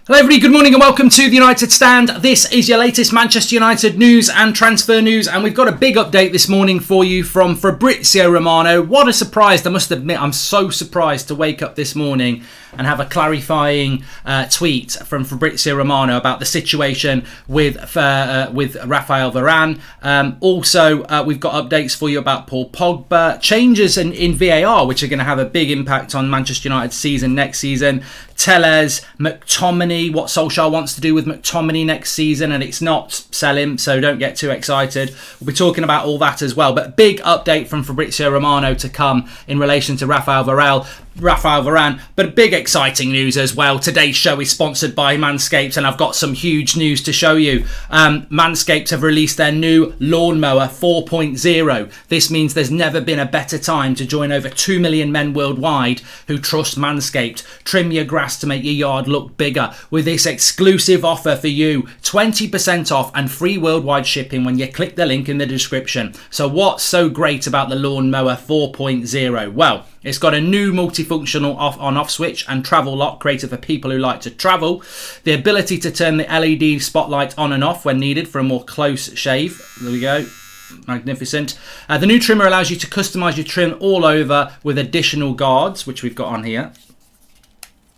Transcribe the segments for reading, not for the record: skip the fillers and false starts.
Hello everybody, good morning and welcome to the United Stand. This is your latest Manchester United news and transfer news, and we've got a big update this morning for you from FABRIZIO Romano. What a surprise, I must admit, I'm so surprised to wake up this morning and have a clarifying tweet from FABRIZIO Romano about the situation with Raphael Varane. Also, we've got updates for you about Paul Pogba, changes in VAR, which are going to have a big impact on Manchester United's season next season. Telles, McTominay, what Solskjaer wants to do with McTominay next season, and it's not sell him, so don't get too excited. We'll be talking about all that as well, but big update from FABRIZIO Romano to come in relation to Raphael Varane, but big exciting news as well. Today's show is sponsored by Manscaped, and I've got some huge news to show you. Manscaped have released their new Lawnmower 4.0. This means there's never been a better time to join over 2 million men worldwide who trust Manscaped. Trim your grass to make your yard look bigger with this exclusive offer for you: 20% off and free worldwide shipping when you click the link in the description. So what's so great about the Lawnmower 4.0? Well, it's got a new multifunctional on-off switch and travel lock created for people who like to travel. The ability to turn the LED spotlight on and off when needed for a more close shave. There we go. Magnificent. The new trimmer allows you to customise your trim all over with additional guards, which we've got on here.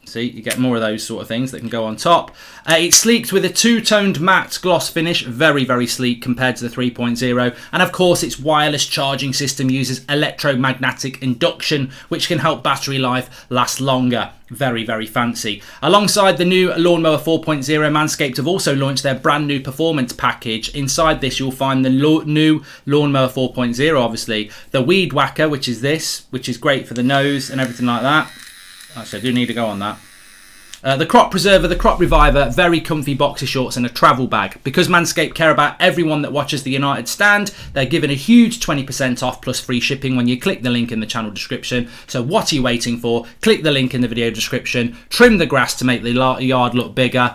See, you get more of those sort of things that can go on top. It's sleeked with a two-toned matte gloss finish. Very, very sleek compared to the 3.0. And of course, its wireless charging system uses electromagnetic induction, which can help battery life last longer. Very, very fancy. Alongside the new Lawnmower 4.0, Manscaped have also launched their brand new performance package. Inside this, you'll find the new Lawnmower 4.0, obviously. The Weed Whacker, which is this, which is great for the nose and everything like that. Actually, I do need to go on that. The Crop Preserver, the Crop Reviver, very comfy boxer shorts and a travel bag. Because Manscaped care about everyone that watches the United Stand, they're giving a huge 20% off plus free shipping when you click the link in the channel description. So what are you waiting for? Click the link in the video description. Trim the grass to make the yard look bigger.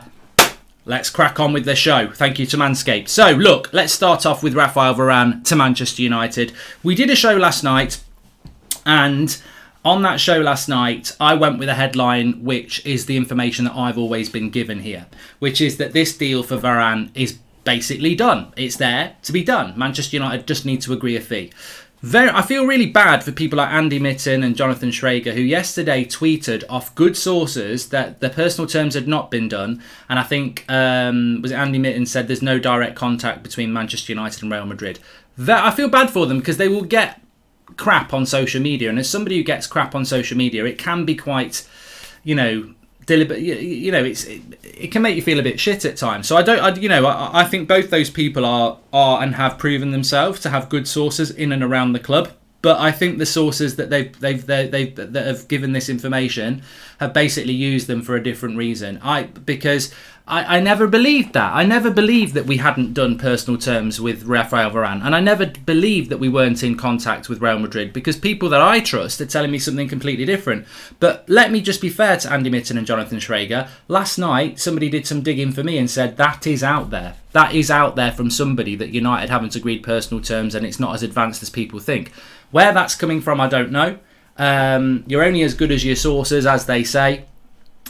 Let's crack on with the show. Thank you to Manscaped. So look, let's start off with Raphael Varane to Manchester United. We did a show last night, and on that show last night, I went with a headline which is the information that I've always been given here, which is that this deal for Varane is basically done. It's there to be done. Manchester United just need to agree a fee. I feel really bad for people like Andy Mitten and Jonathan Schrager, who yesterday tweeted off good sources that the personal terms had not been done. And I think, was it Andy Mitten said there's no direct contact between Manchester United and Real Madrid. I feel bad for them because they will get crap on social media, and as somebody who gets crap on social media, it can be quite, deliberate. It can make you feel a bit shit at times. So I think both those people are and have proven themselves to have good sources in and around the club. But I think the sources that that have given this information have basically used them for a different reason. Because I never believed that. I never believed that we hadn't done personal terms with Raphael Varane. And I never believed that we weren't in contact with Real Madrid, because people that I trust are telling me something completely different. But let me just be fair to Andy Mitten and Jonathan Schrager. Last night, somebody did some digging for me and said that is out there. That is out there from somebody, that United haven't agreed personal terms and it's not as advanced as people think. Where that's coming from, I don't know. You're only as good as your sources, as they say.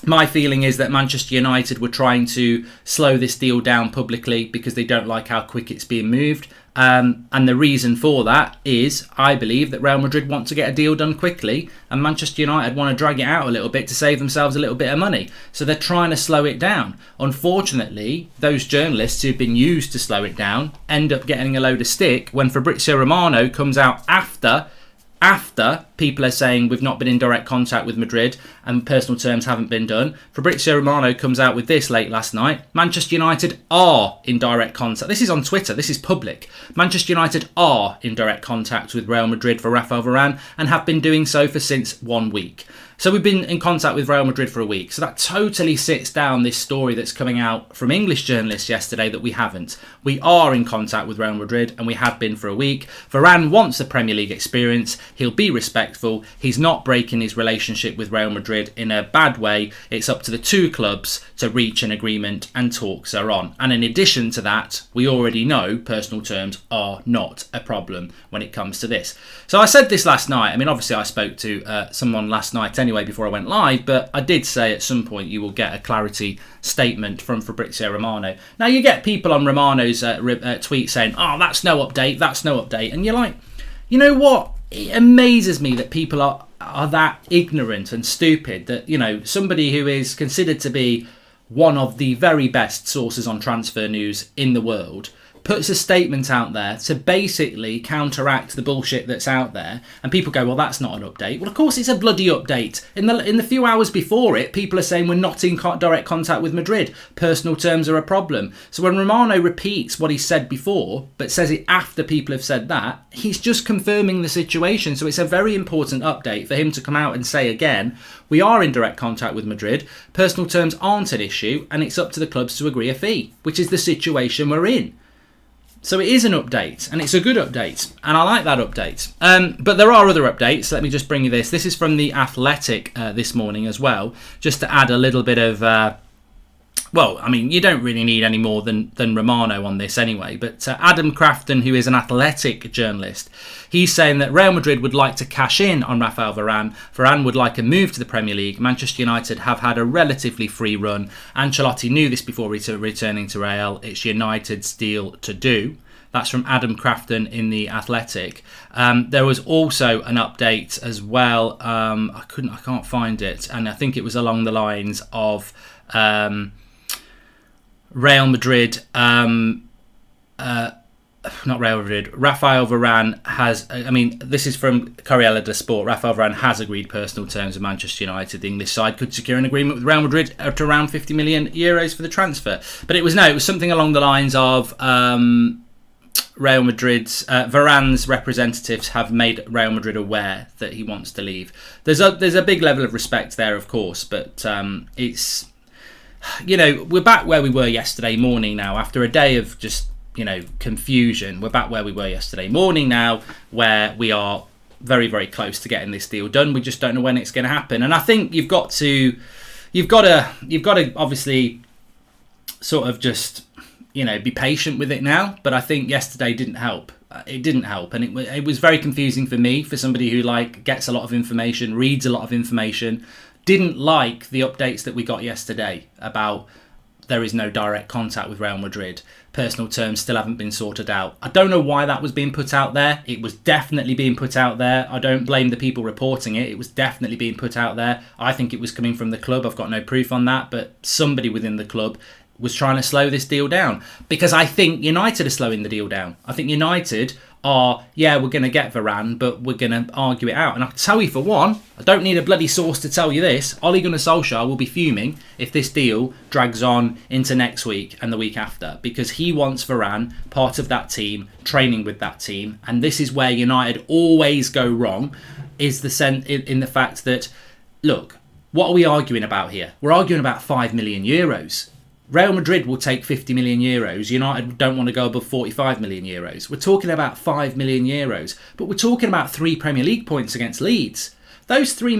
My feeling is that Manchester United were trying to slow this deal down publicly because they don't like how quick it's being moved. And the reason for that is, I believe, that Real Madrid want to get a deal done quickly, and Manchester United want to drag it out a little bit to save themselves a little bit of money. So they're trying to slow it down. Unfortunately, those journalists who've been used to slow it down end up getting a load of stick when FABRIZIO Romano comes out after people are saying we've not been in direct contact with Madrid and personal terms haven't been done. FABRIZIO Romano comes out with this late last night. Manchester United are in direct contact. This is on Twitter. This is public. Manchester United are in direct contact with Real Madrid for Raphael Varane and have been doing so for since 1 week. So we've been in contact with Real Madrid for a week. So that totally sits down this story that's coming out from English journalists yesterday that we haven't. We are in contact with Real Madrid and we have been for a week. Varane wants the Premier League experience. He'll be respected respectful. He's not breaking his relationship with Real Madrid in a bad way. It's up to the two clubs to reach an agreement, and talks are on. And in addition to that, we already know personal terms are not a problem when it comes to this. So I said this last night. I mean, obviously I spoke to someone last night anyway before I went live, but I did say at some point you will get a clarity statement from Fabrizio Romano. Now, you get people on Romano's tweet saying, oh, that's no update, that's no update. And you're like, you know what? It amazes me that people are that ignorant and stupid that, you know, somebody who is considered to be one of the very best sources on transfer news in the world puts a statement out there to basically counteract the bullshit that's out there, and people go, well, that's not an update. Well, of course it's a bloody update. In the few hours before it, people are saying we're not in direct contact with Madrid. Personal terms are a problem. So when Romano repeats what he said before, but says it after people have said that, he's just confirming the situation. So it's a very important update for him to come out and say again, we are in direct contact with Madrid, personal terms aren't an issue, and it's up to the clubs to agree a fee, which is the situation we're in. So it is an update, and it's a good update, and I like that update. But there are other updates. Let me just bring you this. This is from The Athletic this morning as well, just to add a little bit of... well, I mean, you don't really need any more than Romano on this anyway, but Adam Crafton, who is an Athletic journalist, he's saying that Real Madrid would like to cash in on Rafael Varane. Varane would like a move to the Premier League. Manchester United have had a relatively free run. Ancelotti knew this before returning to Real. It's United's deal to do. That's from Adam Crafton in The Athletic. There was also an update as well. I can't find it, and I think it was along the lines of... Real Madrid, not Real Madrid, Rafael Varane has, I mean, this is from Corriere dello Sport, Rafael Varane has agreed personal terms with Manchester United. The English side could secure an agreement with Real Madrid at around 50 million euros for the transfer. But it was something along the lines of Real Madrid's, Varane's representatives have made Real Madrid aware that he wants to leave. There's a big level of respect there, of course, but it's... You know, we're back where we were yesterday morning now. After a day of just, you know, confusion, we're back where we were yesterday morning now, where we are very, very close to getting this deal done. We just don't know when it's going to happen. And I think you've got to obviously sort of just, you know, be patient with it now. But I think yesterday didn't help. It didn't help, and it was very confusing for me, for somebody who gets a lot of information, reads a lot of information. Didn't like the updates that we got yesterday about there is no direct contact with Real Madrid. Personal terms still haven't been sorted out. I don't know why that was being put out there. It was definitely being put out there. I don't blame the people reporting it. It was definitely being put out there. I think it was coming from the club. I've got no proof on that, but somebody within the club was trying to slow this deal down, because I think United are slowing the deal down. I think United are, yeah, we're going to get Varane, but we're going to argue it out. And I can tell you for one, I don't need a bloody source to tell you this, Ole Gunnar Solskjaer will be fuming if this deal drags on into next week and the week after, because he wants Varane part of that team, training with that team. And this is where United always go wrong, is in the fact that, look, what are we arguing about here? We're arguing about 5 million euros. Real Madrid will take 50 million euros. United don't want to go above 45 million euros. We're talking about 5 million euros, but we're talking about 3 Premier League points against Leeds. Those 3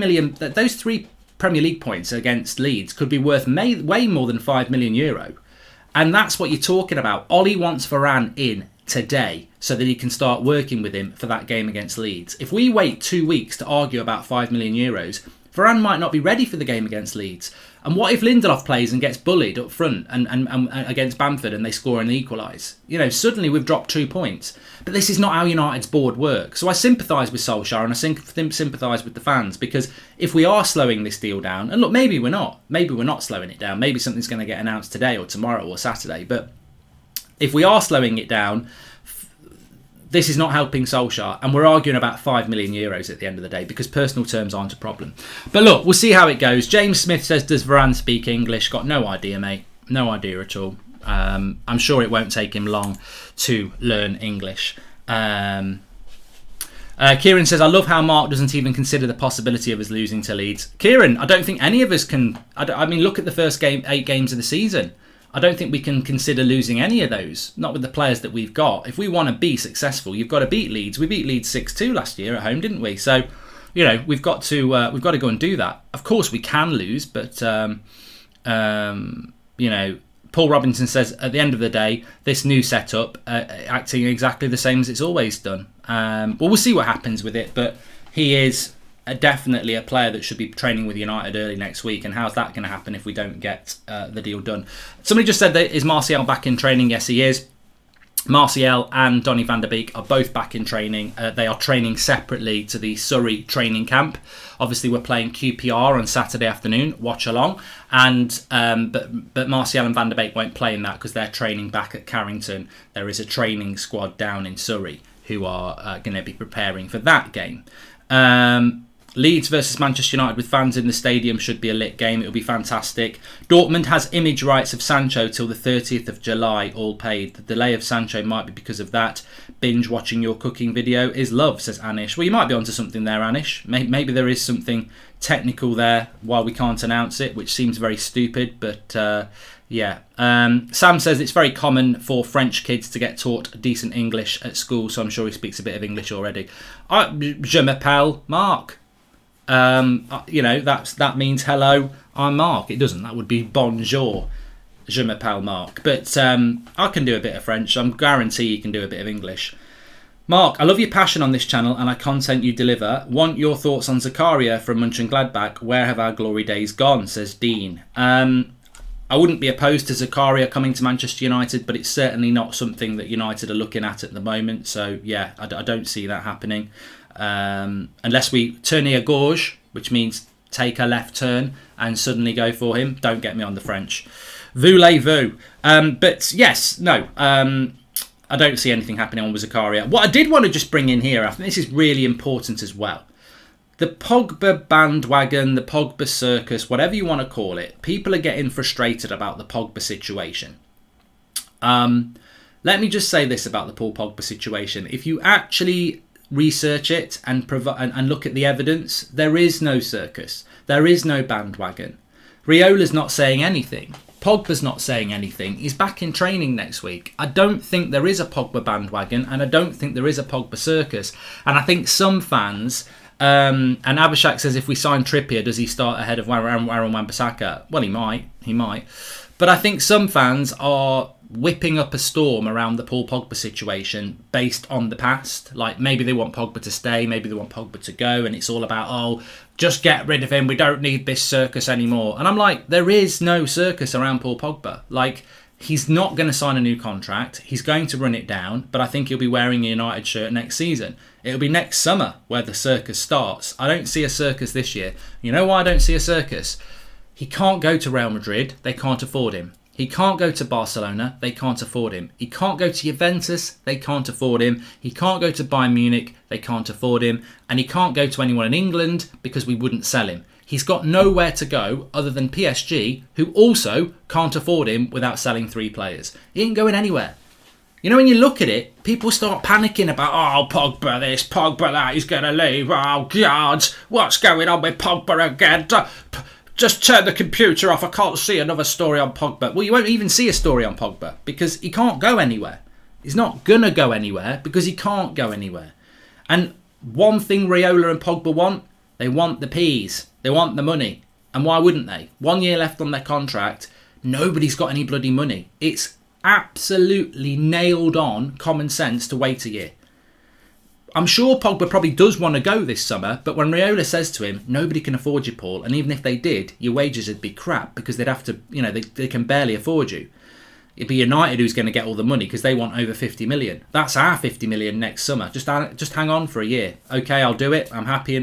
Premier League points against Leeds could be worth way more than 5 million euro. And that's what you're talking about. Ollie wants Varane in today so that he can start working with him for that game against Leeds. If we wait 2 weeks to argue about 5 million euros, Varane might not be ready for the game against Leeds. And what if Lindelof plays and gets bullied up front and against Bamford and they score and equalise? You know, suddenly we've dropped 2 points. But this is not how United's board works. So I sympathise with Solskjaer and I sympathise with the fans, because if we are slowing this deal down, and look, maybe we're not. Maybe we're not slowing it down. Maybe something's going to get announced today or tomorrow or Saturday. But if we are slowing it down, this is not helping Solskjaer, and we're arguing about 5 million euros at the end of the day, because personal terms aren't a problem. But look, we'll see how it goes. James Smith says, does Varane speak English? Got no idea, mate. No idea at all. I'm sure it won't take him long to learn English. Kieran says, I love how Mark doesn't even consider the possibility of us losing to Leeds. Kieran, I don't think any of us can. I mean, look at the first 8 games of the season. I don't think we can consider losing any of those, not with the players that we've got. If we want to be successful, you've got to beat Leeds. We beat Leeds 6-2 last year at home, didn't we? So you know, we've got to go and do that. Of course, we can lose, but you know, Paul Robinson says at the end of the day, this new setup acting exactly the same as it's always done. Well, we'll see what happens with it, but he is definitely a player that should be training with United early next week. And how's that going to happen if we don't get the deal done? Somebody just said that is Martial back in training? Yes, he is. Martial and Donny van der Beek are both back in training. They are training separately to the Surrey training camp. Obviously, we're playing QPR on Saturday afternoon. Watch along. And but Martial and van der Beek won't play in that because they're training back at Carrington. There is a training squad down in Surrey who are going to be preparing for that game. Leeds versus Manchester United with fans in the stadium should be a lit game. It'll be fantastic. Dortmund has image rights of Sancho till the 30th of July, all paid. The delay of Sancho might be because of that. Binge watching your cooking video is love, says Anish. Well, you might be onto something there, Anish. Maybe there is something technical there while we can't announce it, which seems very stupid, but yeah. Sam says it's very common for French kids to get taught decent English at school, so I'm sure he speaks a bit of English already. Je m'appelle Mark. You know, that means hello, I'm Mark. It doesn't. That would be bonjour. Je m'appelle Mark. But I can do a bit of French. I guarantee you can do a bit of English. Mark, I love your passion on this channel and the content you deliver. Want your thoughts on Zakaria from Mönchengladbach. Where have our glory days gone, says Dean. I wouldn't be opposed to Zakaria coming to Manchester United, but it's certainly not something that United are looking at the moment. So, yeah, I don't see that happening. Unless we tourner à gauche, which means take a left turn and suddenly go for him. Don't get me on the French. Voulez-vous. But yes, no, I don't see anything happening on with Zakaria. What I did want to just bring in here, I think this is really important as well. The Pogba bandwagon, the Pogba circus, whatever you want to call it, people are getting frustrated about the Pogba situation. Let me just say this about the Paul Pogba situation. If you actually research it and look at the evidence, there is no circus. There is no bandwagon. Riola's not saying anything. Pogba's not saying anything. He's back in training next week. I don't think there is a Pogba bandwagon, and I don't think there is a Pogba circus. And I think some fans, and Abhishek says if we sign Trippier, does he start ahead of Aaron Wan-Bissaka? Well, he might. But I think some fans are whipping up a storm around the Paul Pogba situation based on the past. Like, maybe they want Pogba to stay, maybe they want Pogba to go, and it's all about, oh, just get rid of him, we don't need this circus anymore. And I'm like, there is no circus around Paul Pogba. Like, he's not going to sign a new contract, he's going to run it down, but I think he'll be wearing a United shirt next season. It'll be next summer where the circus starts. I don't see a circus this year. You know why I don't see a circus? He can't go to Real Madrid, they can't afford him. He can't go to Barcelona, they can't afford him. He can't go to Juventus, they can't afford him. He can't go to Bayern Munich, they can't afford him. And he can't go to anyone in England because we wouldn't sell him. He's got nowhere to go other than PSG, who also can't afford him without selling 3 players. He ain't going anywhere. You know, when you look at it, people start panicking about, oh, Pogba this, Pogba that, he's going to leave. Oh, God, what's going on with Pogba again? Just turn the computer off. I can't see another story on Pogba. Well, you won't even see a story on Pogba because he can't go anywhere. He's not going to go anywhere because he can't go anywhere. And one thing Raiola and Pogba want, they want the peas. They want the money. And why wouldn't they? 1 year left on their contract. Nobody's got any bloody money. It's absolutely nailed on common sense to wait a year. I'm sure Pogba probably does want to go this summer, but when Raiola says to him, nobody can afford you, Paul, and even if they did, your wages would be crap because they'd have to, you know, they can barely afford you. It'd be United who's going to get all the money because they want over 50 million. That's our 50 million next summer. Just hang on for a year. Okay, I'll do it. I'm happy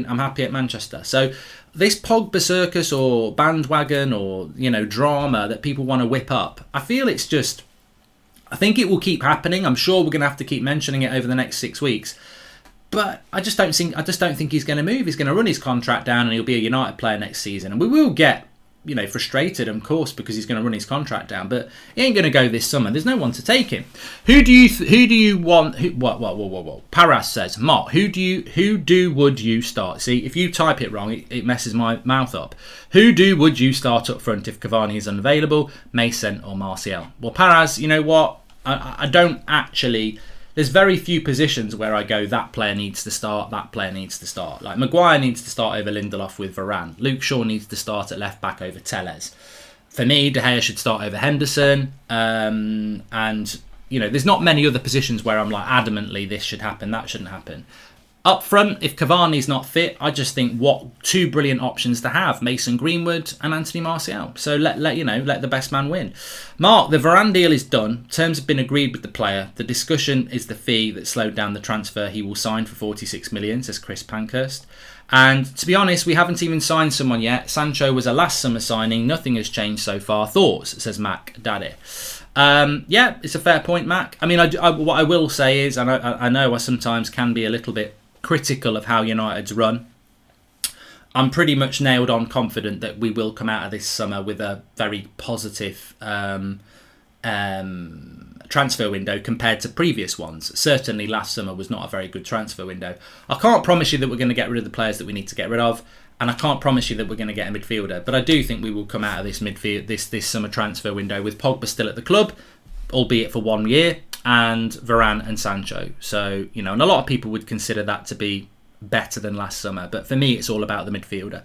at Manchester. So this Pogba circus or bandwagon or, you know, drama that people want to whip up, I feel it's just, I think it will keep happening. I'm sure we're going to have to keep mentioning it over the next 6 weeks. But I just don't think he's going to move. He's going to run his contract down and he'll be a United player next season. And we will get, you know, frustrated, of course, because he's going to run his contract down. But he ain't going to go this summer. There's no one to take him. Who do you want? What? Paras says, Mark, would you start? See, if you type it wrong, it messes my mouth up. Would you start up front if Cavani is unavailable? Mason or Martial? Well, Paras, you know what? I don't actually there's very few positions where I go, that player needs to start, that player needs to start. Like Maguire needs to start over Lindelof with Varane. Luke Shaw needs to start at left back over Telles. For me, De Gea should start over Henderson. And, you know, there's not many other positions where I'm like adamantly this should happen, that shouldn't happen. Up front, if Cavani's not fit, I just think what two brilliant options to have: Mason Greenwood and Anthony Martial. So let the best man win. Mark, the Varane deal is done. Terms have been agreed with the player. The discussion is the fee that slowed down the transfer. He will sign for 46 million, says Chris Pankhurst. And to be honest, we haven't even signed someone yet. Sancho was a last summer signing. Nothing has changed so far. Thoughts, says Mac Daddy. Yeah, it's a fair point, Mac. I mean, what I will say is, and I know I sometimes can be a little bit critical of how United's run. I'm pretty much nailed on confident that we will come out of this summer with a very positive transfer window compared to previous ones. Certainly last summer was not a very good transfer window. I can't promise you that we're going to get rid of the players that we need to get rid of, and I can't promise you that we're going to get a midfielder, but I do think we will come out of this summer transfer window with Pogba still at the club, albeit for 1 year, and Varane and Sancho. So, you know, and a lot of people would consider that to be better than last summer. But for me, it's all about the midfielder,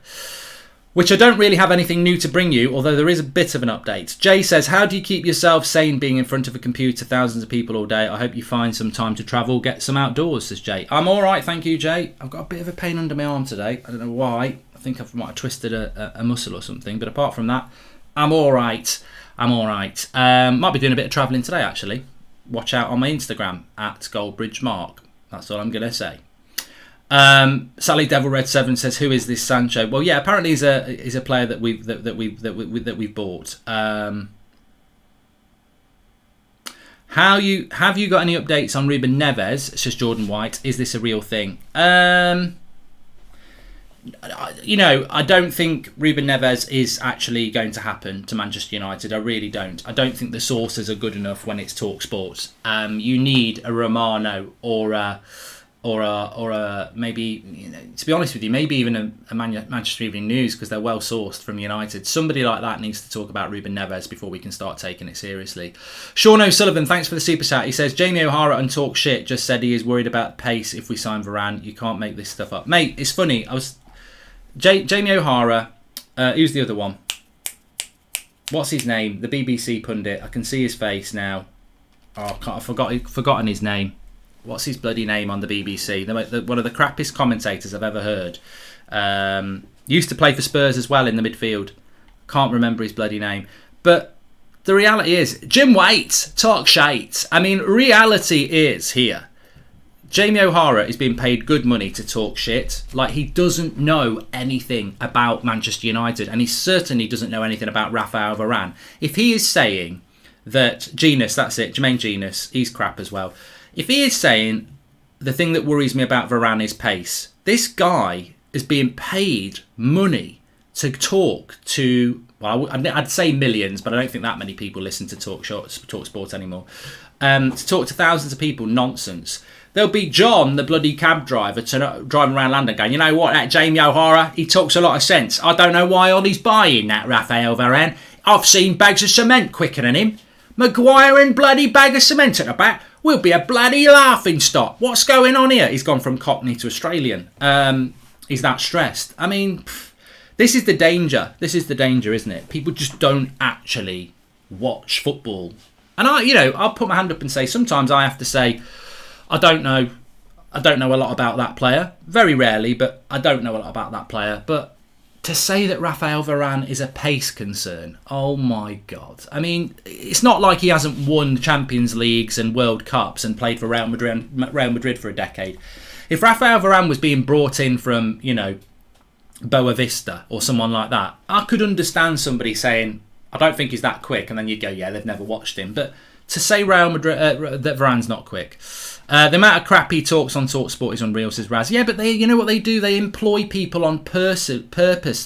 which I don't really have anything new to bring you, although there is a bit of an update. Jay says, how do you keep yourself sane being in front of a computer, thousands of people all day? I hope you find some time to travel, get some outdoors, says Jay. I'm all right, thank you, Jay. I've got a bit of a pain under my arm today. I don't know why. I think I might have twisted a muscle or something. But apart from that, I'm all right. Might be doing a bit of travelling today, actually. Watch out on my Instagram at GoldbridgeMark. That's all I'm going to say. Sally Devil Red 7 says, "Who is this Sancho?" Well, yeah, apparently he's a player that we've bought. Have you got any updates on Ruben Neves? Says Jordan White. Is this a real thing? You know, I don't think Ruben Neves is actually going to happen to Manchester United. I really don't. I don't think the sources are good enough when it's Talk Sports. You need a Romano or a maybe, you know, to be honest with you, maybe even a Manchester Evening News, because they're well sourced from United. Somebody like that needs to talk about Ruben Neves before we can start taking it seriously. Sean O'Sullivan, thanks for the super chat. He says, Jamie O'Hara on Talk Shit just said he is worried about pace if we sign Varane. You can't make this stuff up. Mate, it's funny. Jamie O'Hara, who's the other one? What's his name? The BBC pundit. I can see his face now. Oh, I've forgotten his name. What's his bloody name on the BBC? One of the crappiest commentators I've ever heard. Used to play for Spurs as well in the midfield. Can't remember his bloody name. But the reality is, Jim Waite, talk shite. I mean, reality is here. Jamie O'Hara is being paid good money to talk shit. Like, he doesn't know anything about Manchester United, and he certainly doesn't know anything about Raphael Varane. If he is saying that Genius, that's it, Jermaine Genius, he's crap as well. If he is saying the thing that worries me about Varane is pace, this guy is being paid money to talk to, well, I'd say millions, but I don't think that many people listen to Talk Sport anymore. To talk to thousands of people, nonsense. There'll be John, the bloody cab driver, driving around London going, you know what, that Jamie O'Hara, he talks a lot of sense. I don't know why Ollie's buying that Raphael Varane. I've seen bags of cement quicker than him. Maguire and bloody bag of cement at the back. We'll be a bloody laughing stock. What's going on here? He's gone from Cockney to Australian. He's that stressed. I mean, this is the danger. This is the danger, isn't it? People just don't actually watch football. And I'll put my hand up and say, sometimes I have to say, I don't know a lot about that player. Very rarely, but I don't know a lot about that player. But to say that Raphael Varane is a pace concern, oh my God. I mean, it's not like he hasn't won Champions Leagues and World Cups and played for Real Madrid for a decade. If Raphael Varane was being brought in from, Boa Vista or someone like that, I could understand somebody saying, I don't think he's that quick, and then you'd go, yeah, they've never watched him. But to say Real Madrid that Varane's not quick. The amount of crap he talks on TalkSport is unreal, says Raz. Yeah, but you know what they do? They employ people on purpose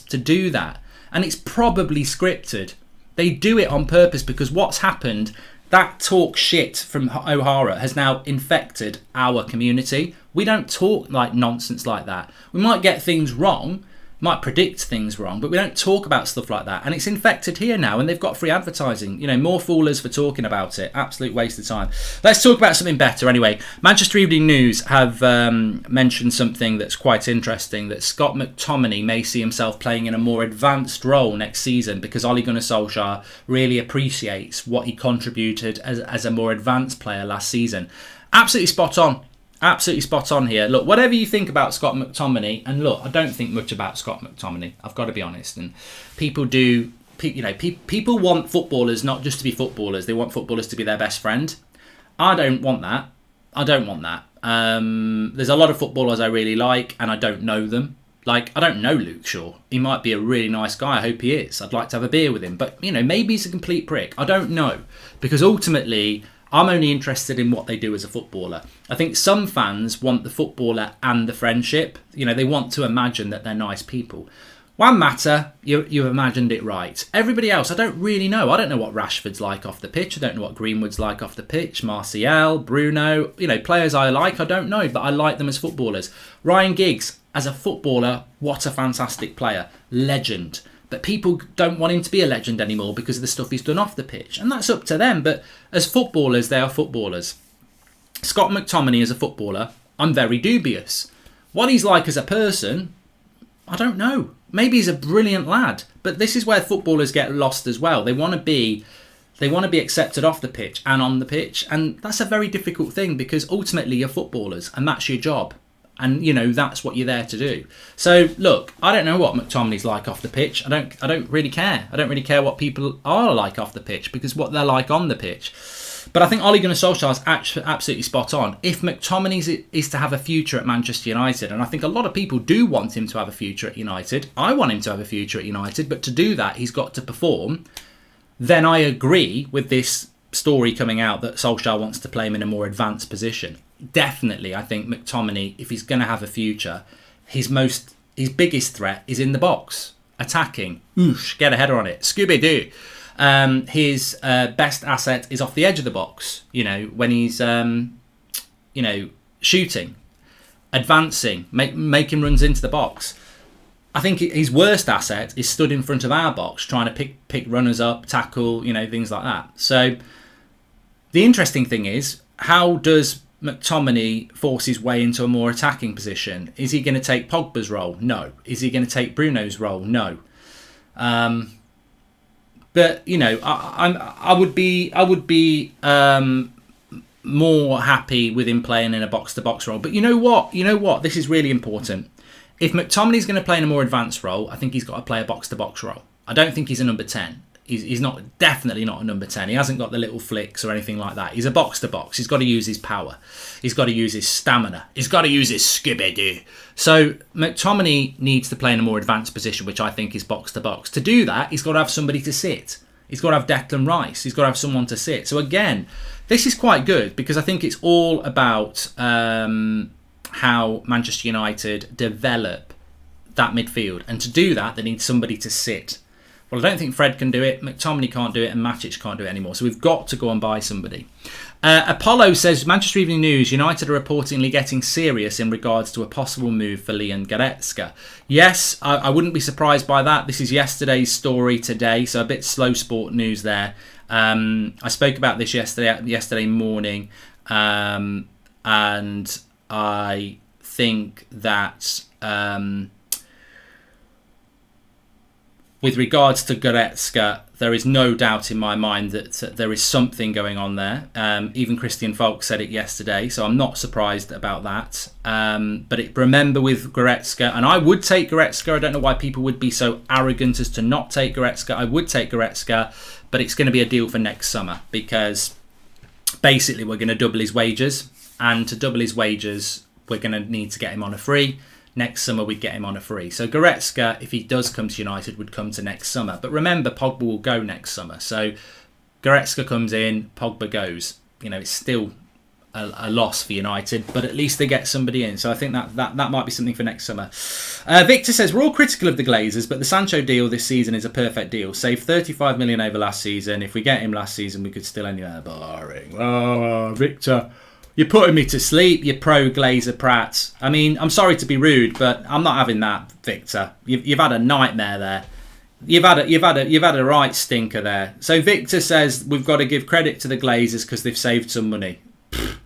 to do that. And it's probably scripted. They do it on purpose because what's happened, that talk shit from O'Hara has now infected our community. We don't talk like nonsense like that. We might get things wrong, might predict things wrong, but we don't talk about stuff like that. And it's infected here now, and they've got free advertising. You know, more foolers for talking about it. Absolute waste of time. Let's talk about something better anyway. Manchester Evening News have mentioned something that's quite interesting, that Scott McTominay may see himself playing in a more advanced role next season because Ole Gunnar Solskjaer really appreciates what he contributed as a more advanced player last season. Absolutely spot on. Absolutely spot on here. Look, whatever you think about Scott McTominay, and look, I don't think much about Scott McTominay. I've got to be honest. And people do, you know, people want footballers not just to be footballers. They want footballers to be their best friend. I don't want that. I don't want that. There's a lot of footballers I really like, and I don't know them. Like, I don't know Luke Shaw. He might be a really nice guy. I hope he is. I'd like to have a beer with him. But, you know, maybe he's a complete prick. I don't know. Because ultimately, I'm only interested in what they do as a footballer. I think some fans want the footballer and the friendship. You know, they want to imagine that they're nice people. Juan Mata, you've imagined it right. Everybody else, I don't really know. I don't know what Rashford's like off the pitch. I don't know what Greenwood's like off the pitch. Martial, Bruno, you know, players I like, I don't know, but I like them as footballers. Ryan Giggs, as a footballer, what a fantastic player. Legend. But people don't want him to be a legend anymore because of the stuff he's done off the pitch. And that's up to them. But as footballers, they are footballers. Scott McTominay as a footballer, I'm very dubious. What he's like as a person, I don't know. Maybe he's a brilliant lad. But this is where footballers get lost as well. They want to be accepted off the pitch and on the pitch. And that's a very difficult thing because ultimately you're footballers and that's your job. And, you know, that's what you're there to do. So, look, I don't know what McTominay's like off the pitch. I don't really care. I don't really care what people are like off the pitch because what they're like on the pitch. But I think Ole Gunnar Solskjaer is absolutely spot on. If McTominay is to have a future at Manchester United, and I think a lot of people do want him to have a future at United. I want him to have a future at United, but to do that, he's got to perform. Then I agree with this story coming out that Solskjaer wants to play him in a more advanced position. Definitely, I think McTominay, if he's going to have a future, his biggest threat is in the box, attacking. Oosh, get a header on it. Scooby-Doo. His best asset is off the edge of the box, you know, when he's, you know, shooting, advancing, making runs into the box. I think his worst asset is stood in front of our box, trying to pick runners up, tackle, you know, things like that. So the interesting thing is, how does McTominay force his way into a more attacking position? Is he going to take Pogba's role? No. Is he going to take Bruno's role? No. But you know, I would be more happy with him playing in a box-to-box role. But you know what? This is really important. If McTominay's going to play in a more advanced role, I think he's got to play a box-to-box role. I don't think he's a number 10. He's definitely not a number 10. He hasn't got the little flicks or anything like that. He's a box-to-box. He's got to use his power. He's got to use his stamina. He's got to use his skibidi. So McTominay needs to play in a more advanced position, which I think is box-to-box. To do that, he's got to have somebody to sit. He's got to have Declan Rice. He's got to have someone to sit. So again, this is quite good because I think it's all about how Manchester United develop that midfield. And to do that, they need somebody to sit. Well, I don't think Fred can do it, McTominay can't do it, and Matic can't do it anymore. So we've got to go and buy somebody. Apollo says, Manchester Evening News, United are reportedly getting serious in regards to a possible move for Leon Goretzka. Yes, I wouldn't be surprised by that. This is yesterday's story today, so a bit slow sport news there. I spoke about this yesterday morning, and I think that with regards to Goretzka, there is no doubt in my mind that there is something going on there. Even Christian Falk said it yesterday, so I'm not surprised about that. But remember with Goretzka, and I would take Goretzka. I don't know why people would be so arrogant as to not take Goretzka. I would take Goretzka, but it's going to be a deal for next summer because basically we're going to double his wages. And to double his wages, we're going to need to get him on a free. Next summer, we'd get him on a free. So Goretzka, if he does come to United, would come to next summer. But remember, Pogba will go next summer. So Goretzka comes in, Pogba goes. You know, it's still a loss for United, but at least they get somebody in. So I think that might be something for next summer. Victor says, we're all critical of the Glazers, but the Sancho deal this season is a perfect deal. Save 35 million over last season. If we get him last season, we could still end boring. Oh, Victor, You're putting me to sleep, you pro-Glazer Pratt. I mean, I'm sorry to be rude, but I'm not having that, Victor. You've had a nightmare there. You've had a right stinker there. So Victor says we've got to give credit to the Glazers because they've saved some money. Pfft.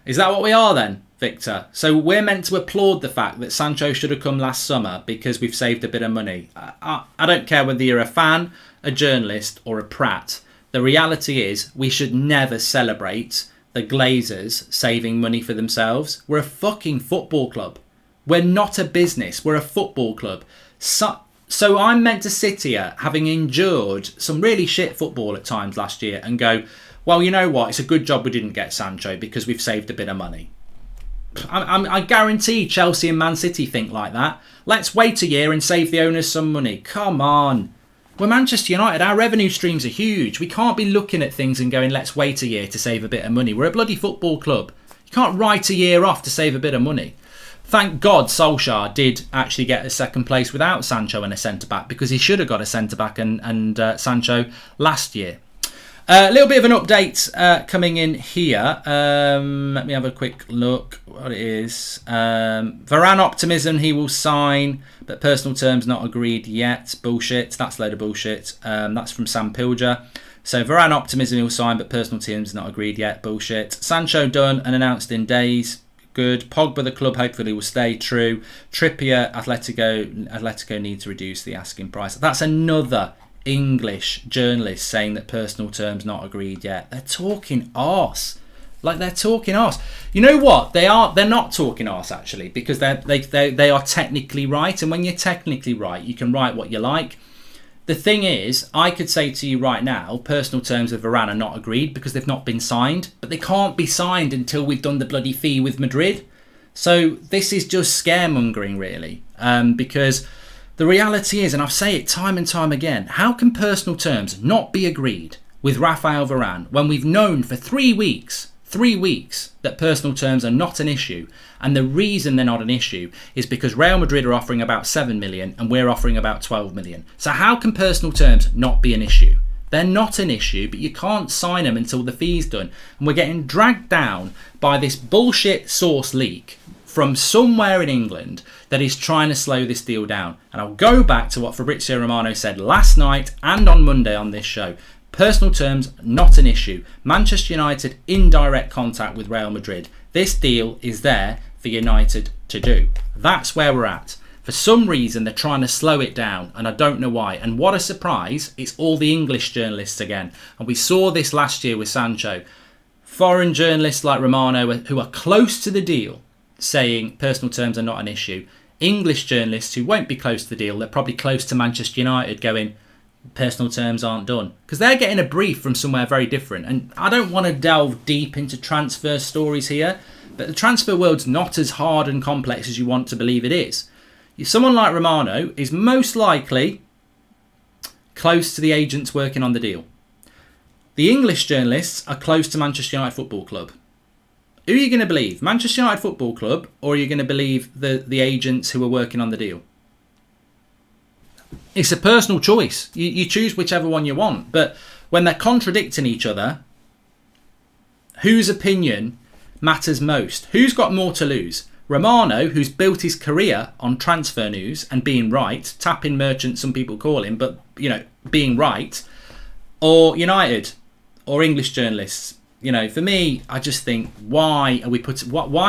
Is that what we are then, Victor? So we're meant to applaud the fact that Sancho should have come last summer because we've saved a bit of money. I don't care whether you're a fan, a journalist, or a prat. The reality is we should never celebrate the Glazers saving money for themselves. We're a fucking football club. We're not a business. We're a football club. So I'm meant to sit here, having endured some really shit football at times last year, and go, well, you know what? It's a good job we didn't get Sancho because we've saved a bit of money. I guarantee Chelsea and Man City think like that. Let's wait a year and save the owners some money. Come on. We're Manchester United. Our revenue streams are huge. We can't be looking at things and going, let's wait a year to save a bit of money. We're a bloody football club. You can't write a year off to save a bit of money. Thank God Solskjaer did actually get a second place without Sancho and a centre-back, because he should have got a centre-back and Sancho last year. A little bit of an update coming in here. Let me have a quick look what it is. Varane optimism, he will sign, but personal terms not agreed yet. Bullshit. That's a load of bullshit. That's from Sam Pilger. So Varane optimism, he'll sign, but personal terms not agreed yet. Bullshit. Sancho done and announced in days. Good. Pogba, the club, hopefully will stay true. Trippier, Atletico need to reduce the asking price. That's another English journalist saying that personal terms not agreed yet. They're talking arse. Like, they're talking arse. You know what? They're not talking arse, actually, because they are technically right. And when you're technically right, you can write what you like. The thing is, I could say to you right now, personal terms with Varane are not agreed because they've not been signed. But they can't be signed until we've done the bloody fee with Madrid. So this is just scaremongering, really. Because the reality is, and I say it time and time again, how can personal terms not be agreed with Raphael Varane when we've known for 3 weeks that personal terms are not an issue? And the reason they're not an issue is because Real Madrid are offering about 7 million and we're offering about 12 million. So how can personal terms not be an issue? They're not an issue, but you can't sign them until the fee's done. And we're getting dragged down by this bullshit source leak from somewhere in England that is trying to slow this deal down. And I'll go back to what Fabrizio Romano said last night and on Monday on this show. Personal terms, not an issue. Manchester United in direct contact with Real Madrid. This deal is there for United to do. That's where we're at. For some reason, they're trying to slow it down, and I don't know why. And what a surprise, it's all the English journalists again. And we saw this last year with Sancho. Foreign journalists like Romano, who are close to the deal, saying personal terms are not an issue. English journalists who won't be close to the deal, they're probably close to Manchester United, going, personal terms aren't done, because they're getting a brief from somewhere very different. And I don't want to delve deep into transfer stories here, but the transfer world's not as hard and complex as you want to believe it is. Someone like Romano is most likely close to the agents working on the deal. The English journalists are close to Manchester United Football Club. Who are you going to believe, Manchester United Football Club, or are you going to believe the agents who are working on the deal? It's a personal choice. You choose whichever one you want. But when they're contradicting each other, whose opinion matters most? Who's got more to lose? Romano, who's built his career on transfer news and being right, tapping merchant, some people call him, but, you know, being right, or United, or English journalists? You know, for me, I just think, why are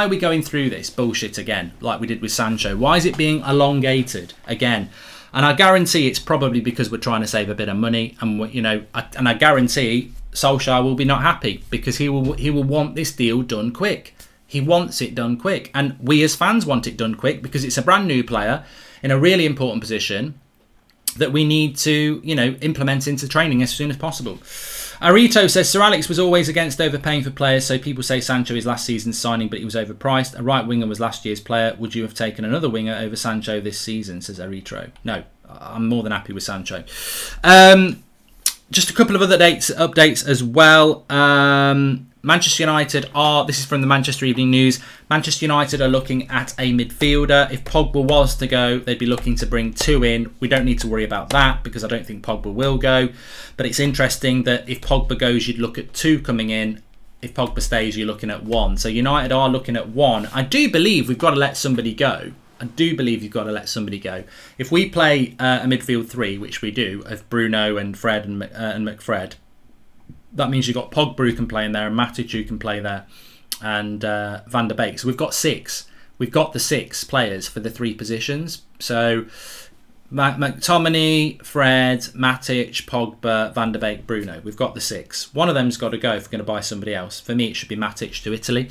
we going through this bullshit again, like we did with Sancho? Why is it being elongated again? And I guarantee it's probably because we're trying to save a bit of money, and you know, I guarantee Solskjaer will be not happy because he will want this deal done quick. He wants it done quick, and we as fans want it done quick because it's a brand new player in a really important position that we need to, you know, implement into training as soon as possible. Arito says, Sir Alex was always against overpaying for players, so people say Sancho is last season's signing, but he was overpriced. A right winger was last year's player. Would you have taken another winger over Sancho this season, says Arito? No, I'm more than happy with Sancho. Just a couple of other updates as well. Manchester United this is from the Manchester Evening News, Manchester United are looking at a midfielder. If Pogba was to go, they'd be looking to bring 2 in. We don't need to worry about that because I don't think Pogba will go. But it's interesting that if Pogba goes, you'd look at 2 coming in. If Pogba stays, you're looking at 1. So United are looking at 1. I do believe we've got to let somebody go. I do believe you've got to let somebody go. If we play a midfield 3, which we do, of Bruno and Fred and McFred, that means you've got Pogba who can play in there, and Matic who can play there, and Van der Beek. So we've got 6. We've got the 6 players for the 3 positions. So McTominay, Fred, Matic, Pogba, Van der Beek, Bruno. We've got the 6. One of them's got to go if we're going to buy somebody else. For me, it should be Matic to Italy.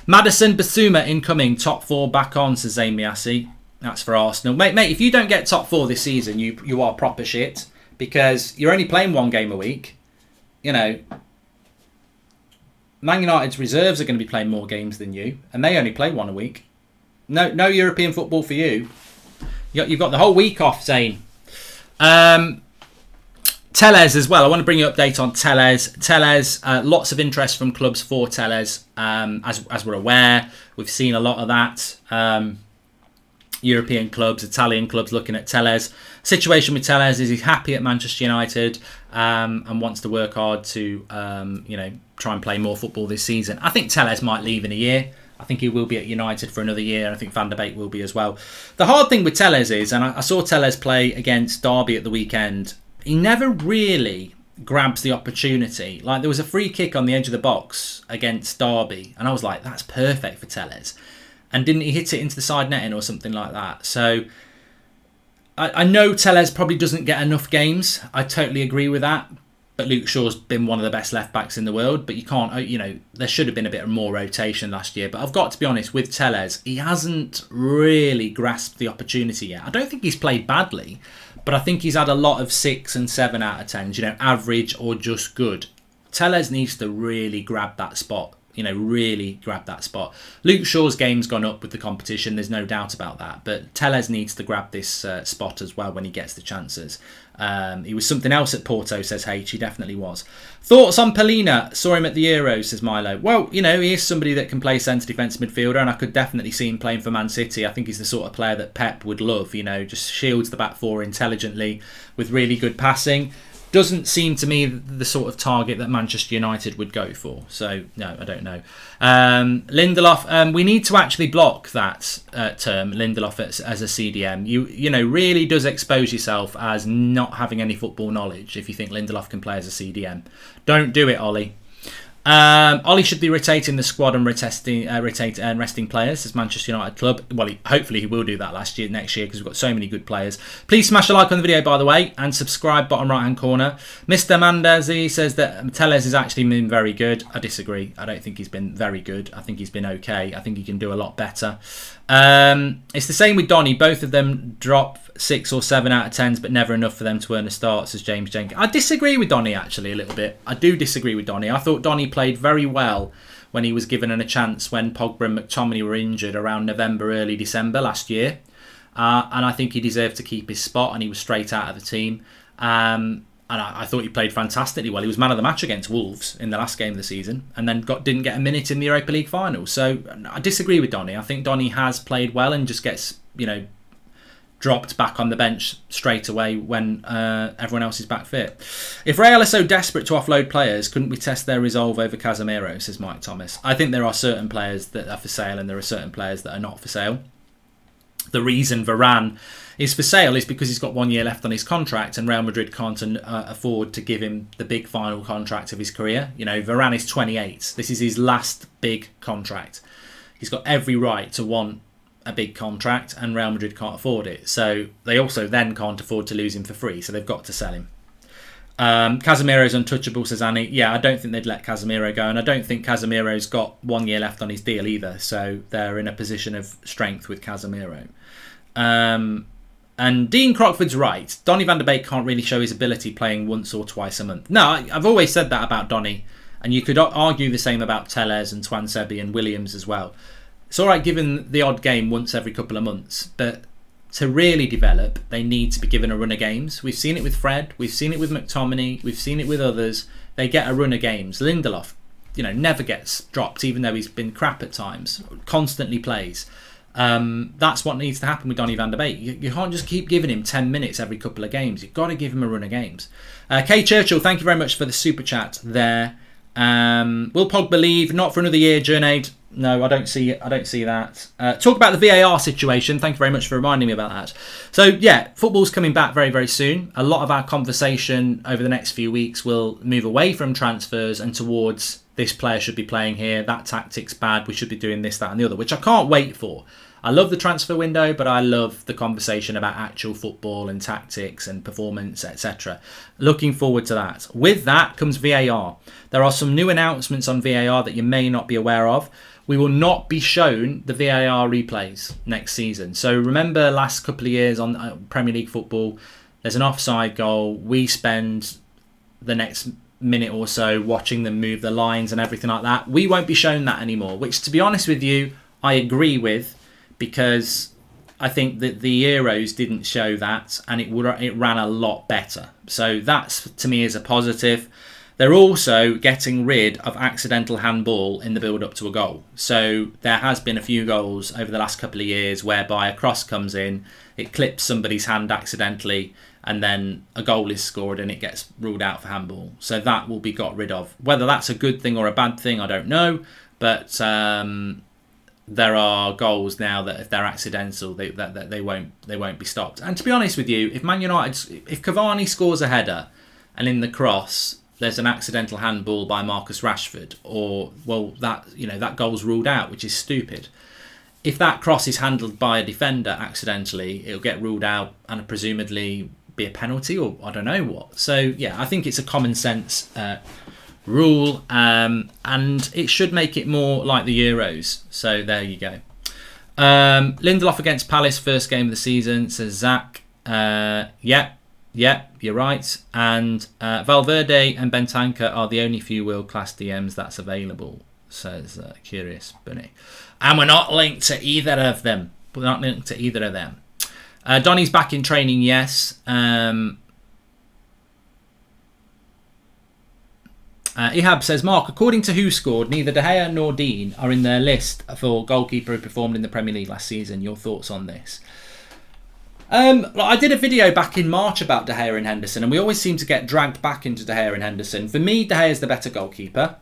Maddison, Basuma incoming. Top 4 back on, says Zayn Miasi. That's for Arsenal. Mate, if you don't get top 4 this season, you are proper shit. Because you're only playing 1 game a week. You know, Man United's reserves are going to be playing more games than you. And they only play 1 a week. No European football for you. You've got the whole week off, Zane. Tellez as well. I want to bring you an update on Tellez. Tellez, lots of interest from clubs for Tellez. As we're aware, we've seen a lot of that. European clubs, Italian clubs looking at Tellez. Situation with Tellez is he's happy at Manchester United and wants to work hard to try and play more football this season. I think Tellez might leave in a year. I think he will be at United for another year. I think Van der Beek will be as well. The hard thing with Tellez is, and I saw Tellez play against Derby at the weekend, he never really grabs the opportunity. Like, there was a free kick on the edge of the box against Derby, and I was like, that's perfect for Tellez. And didn't he hit it into the side netting or something like that? So I know Tellez probably doesn't get enough games. I totally agree with that. But Luke Shaw's been one of the best left-backs in the world. But you can't, there should have been a bit more rotation last year. But I've got to be honest, with Tellez, he hasn't really grasped the opportunity yet. I don't think he's played badly. But I think he's had a lot of 6 and 7 out of 10s, average or just good. Tellez needs to really grab that spot. Really grab that spot. Luke Shaw's game's gone up with the competition. There's no doubt about that. But Tellez needs to grab this spot as well when he gets the chances. He was something else at Porto, says H. He definitely was. Thoughts on Polina? Saw him at the Euros, says Milo. Well, he is somebody that can play centre defence midfielder, and I could definitely see him playing for Man City. I think he's the sort of player that Pep would love. Just shields the back 4 intelligently with really good passing. Doesn't seem to me the sort of target that Manchester United would go for. So, no, I don't know. Lindelof, we need to actually block that term, Lindelof as a CDM. You really does expose yourself as not having any football knowledge if you think Lindelof can play as a CDM. Don't do it, Ollie. Ollie should be rotating the squad and resting players as Manchester United club. Well, hopefully he will do that next year because we've got so many good players. Please smash a like on the video, by the way, and subscribe, bottom right hand corner. Mr. Mandazi says that Tellez has actually been very good. I disagree. I don't think he's been very good. I think he's been okay. I think he can do a lot better. It's the same with Donny. Both of them drop 6 or 7 out of 10s, but never enough for them to earn a start, says James Jenkins. I disagree with Donny actually a little bit. I do disagree with Donny. I thought Donny played very well when he was given a chance when Pogba and McTominay were injured around November, early December last year. And I think he deserved to keep his spot, and he was straight out of the team. And I thought he played fantastically well. He was man of the match against Wolves in the last game of the season, and then didn't get a minute in the Europa League final. So I disagree with Donny. I think Donny has played well and just gets, dropped back on the bench straight away when everyone else is back fit. If Real are so desperate to offload players, couldn't we test their resolve over Casemiro, says Mike Thomas. I think there are certain players that are for sale and there are certain players that are not for sale. The reason Varane is for sale is because he's got 1 year left on his contract, and Real Madrid can't afford to give him the big final contract of his career. Varane is 28. This is his last big contract. He's got every right to want a big contract, and Real Madrid can't afford it. So they also then can't afford to lose him for free, so they've got to sell him. Casemiro's untouchable, says Annie. Yeah, I don't think they'd let Casemiro go, and I don't think Casemiro's got 1 year left on his deal either, so they're in a position of strength with Casemiro. And Dean Crockford's right. Donny van der Beek can't really show his ability playing once or twice a month. No, I've always said that about Donny, and you could argue the same about Tellez and Twansebi and Williams as well. It's all right given the odd game once every couple of months, but to really develop, they need to be given a run of games. We've seen it with Fred, we've seen it with McTominay, we've seen it with others. They get a run of games. Lindelof, never gets dropped, even though he's been crap at times. Constantly plays. That's what needs to happen with Donny van der Beek. You can't just keep giving him 10 minutes every couple of games. You've got to give him a run of games. Kay Churchill, thank you very much for the super chat there. Will Pogba leave? Not for another year, Journaid. No, I don't see that. Talk about the VAR situation. Thank you very much for reminding me about that. So, yeah, football's coming back very, very soon. A lot of our conversation over the next few weeks will move away from transfers and towards this player should be playing here, that tactic's bad, we should be doing this, that and the other, which I can't wait for. I love the transfer window, but I love the conversation about actual football and tactics and performance, etc. Looking forward to that. With that comes VAR. There are some new announcements on VAR that you may not be aware of. We will not be shown the VAR replays next season. So remember last couple of years on Premier League football, there's an offside goal. We spend the next minute or so watching them move the lines and everything like that. We won't be shown that anymore, which to be honest with you, I agree with, because I think that the Euros didn't show that and it ran a lot better. So that's, to me, is a positive. They're also getting rid of accidental handball in the build-up to a goal. So there has been a few goals over the last couple of years whereby a cross comes in, it clips somebody's hand accidentally, and then a goal is scored and it gets ruled out for handball. So that will be got rid of. Whether that's a good thing or a bad thing, I don't know. But there are goals now that if they're accidental, they won't be stopped. And to be honest with you, if Man United, if Cavani scores a header and in the cross there's an accidental handball by Marcus Rashford, or that goal's ruled out, which is stupid. If that cross is handled by a defender accidentally, it'll get ruled out and presumably be a penalty, or I don't know what. So yeah, I think it's a common sense rule, and it should make it more like the Euros. So there you go. Lindelof against Palace, first game of the season, says Zach. Yep, you're right. And Valverde and Bentancur are the only few world-class DMs that's available, says Curious Bunny. And we're not linked to either of them. Donny's back in training, yes. Ihab says, Mark, according to Who Scored, neither De Gea nor Dean are in their list for goalkeeper who performed in the Premier League last season. Your thoughts on this? I did a video back in March about De Gea and Henderson, and we always seem to get dragged back into De Gea and Henderson. For me, De Gea is the better goalkeeper.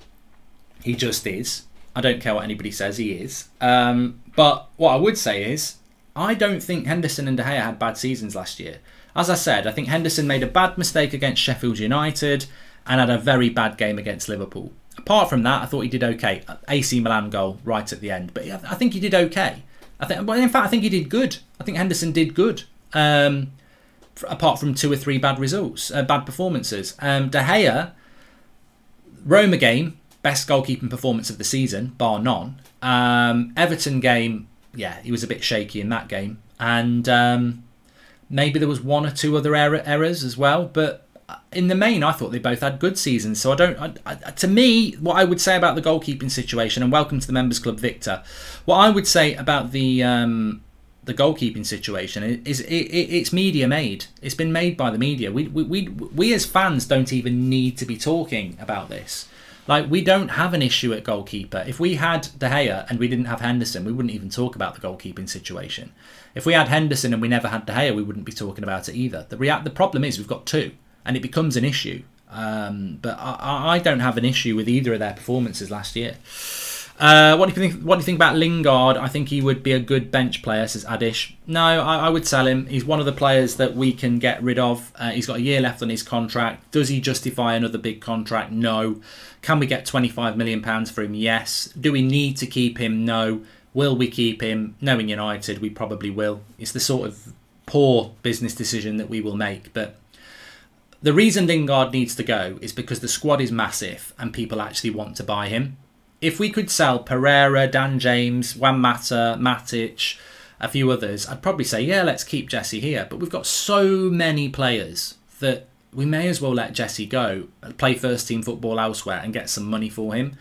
He just is. I don't care what anybody says, he is. But what I would say is, I don't think Henderson and De Gea had bad seasons last year. As I said, I think Henderson made a bad mistake against Sheffield United and had a very bad game against Liverpool. Apart from that, I thought he did okay. AC Milan goal right at the end. But I think he did okay. I think he did good. I think Henderson did good. Apart from 2 or 3 bad results, bad performances. De Gea, Roma game, best goalkeeping performance of the season, bar none. Everton game, yeah, he was a bit shaky in that game. And maybe there was 1 or 2 other errors as well. But in the main, I thought they both had good seasons. So to me, what I would say about the goalkeeping situation, and welcome to the Members Club, Victor. What I would say about the goalkeeping situation is it's media made. It's been made by the media. We as fans don't even need to be talking about this. Like, we don't have an issue at goalkeeper. If we had De Gea and we didn't have Henderson, we wouldn't even talk about the goalkeeping situation. If we had Henderson and we never had De Gea, we wouldn't be talking about it either. The problem is we've got 2, and it becomes an issue. But I don't have an issue with either of their performances last year. What do you think about Lingard? I think he would be a good bench player, says Adish. No, I would sell him. He's one of the players that we can get rid of. He's got a year left on his contract. Does he justify another big contract? No. Can we get £25 million for him? Yes. Do we need to keep him? No. Will we keep him? Knowing United, we probably will. It's the sort of poor business decision that we will make. But the reason Lingard needs to go is because the squad is massive and people actually want to buy him. If we could sell Pereira, Dan James, Juan Mata, Matic, a few others, I'd probably say, yeah, let's keep Jesse here. But we've got so many players that we may as well let Jesse go, play first team football elsewhere and get some money for him.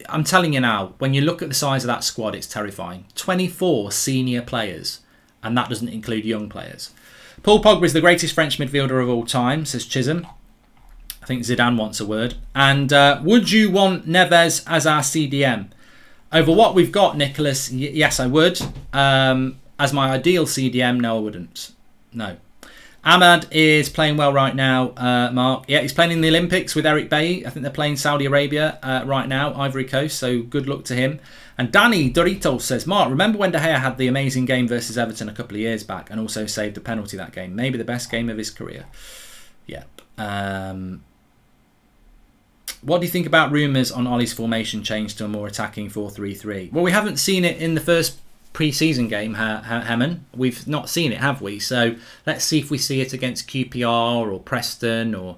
I'm telling you now, when you look at the size of that squad, it's terrifying. 24 senior players, and that doesn't include young players. Paul Pogba is the greatest French midfielder of all time, says Chisholm. I think Zidane wants a word. And would you want Neves as our CDM? Over what we've got, Nicholas, yes, I would. As my ideal CDM, no, I wouldn't. No. Ahmad is playing well right now, Mark. Yeah, he's playing in the Olympics with Eric Bailly. I think they're playing Saudi Arabia right now, Ivory Coast, so good luck to him. And Danny Doritos says, Mark, remember when De Gea had the amazing game versus Everton a couple of years back and also saved a penalty that game? Maybe the best game of his career. Yep. What do you think about rumours on Ollie's formation change to a more attacking 4-3-3? Well, we haven't seen it in the first pre-season game, Hemon. We've not seen it, have we? So let's see if we see it against QPR or Preston or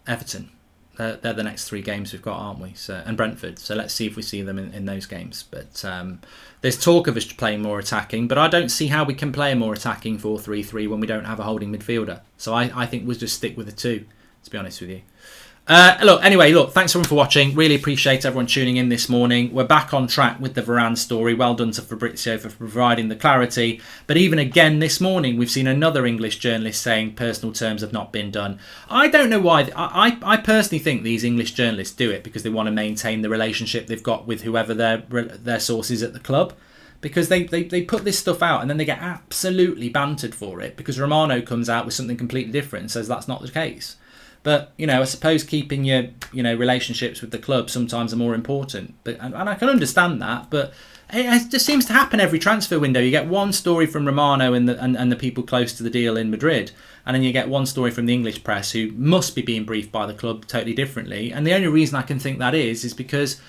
Everton. They're the next 3 games we've got, aren't we? So, and Brentford. So let's see if we see them in those games. But there's talk of us playing more attacking, but I don't see how we can play a more attacking 4-3-3 when we don't have a holding midfielder. So I think we'll just stick with the 2, to be honest with you. Look, thanks everyone for watching. Really appreciate everyone tuning in this morning. We're back on track with the Varane story. Well done to Fabrizio for providing the clarity. But even again this morning, we've seen another English journalist saying personal terms have not been done. I don't know why. I personally think these English journalists do it because they want to maintain the relationship they've got with whoever their source is at the club. Because they put this stuff out and then they get absolutely bantered for it because Romano comes out with something completely different and says that's not the case. But, I suppose keeping your, relationships with the club sometimes are more important. And I can understand that, but it just seems to happen every transfer window. You get one story from Romano and the people close to the deal in Madrid, and then you get one story from the English press who must be being briefed by the club totally differently. And the only reason I can think that is because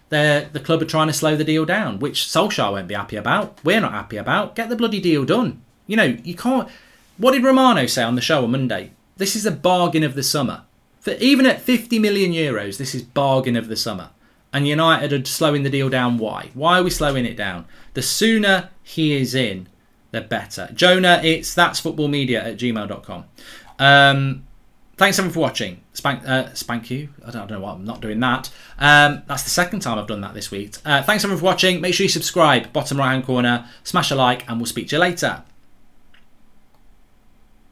the club are trying to slow the deal down, which Solskjaer won't be happy about. We're not happy about. Get the bloody deal done. You can't... What did Romano say on the show on Monday? This is a bargain of the summer. Even at 50 million euros, this is bargain of the summer. And United are slowing the deal down. Why? Why are we slowing it down? The sooner he is in, the better. Jonah, it's that'sfootballmedia@gmail.com. Thanks everyone for watching. Spank you. I don't know why I'm not doing that. That's the second time I've done that this week. Thanks everyone for watching. Make sure you subscribe. Bottom right hand corner. Smash a like and we'll speak to you later.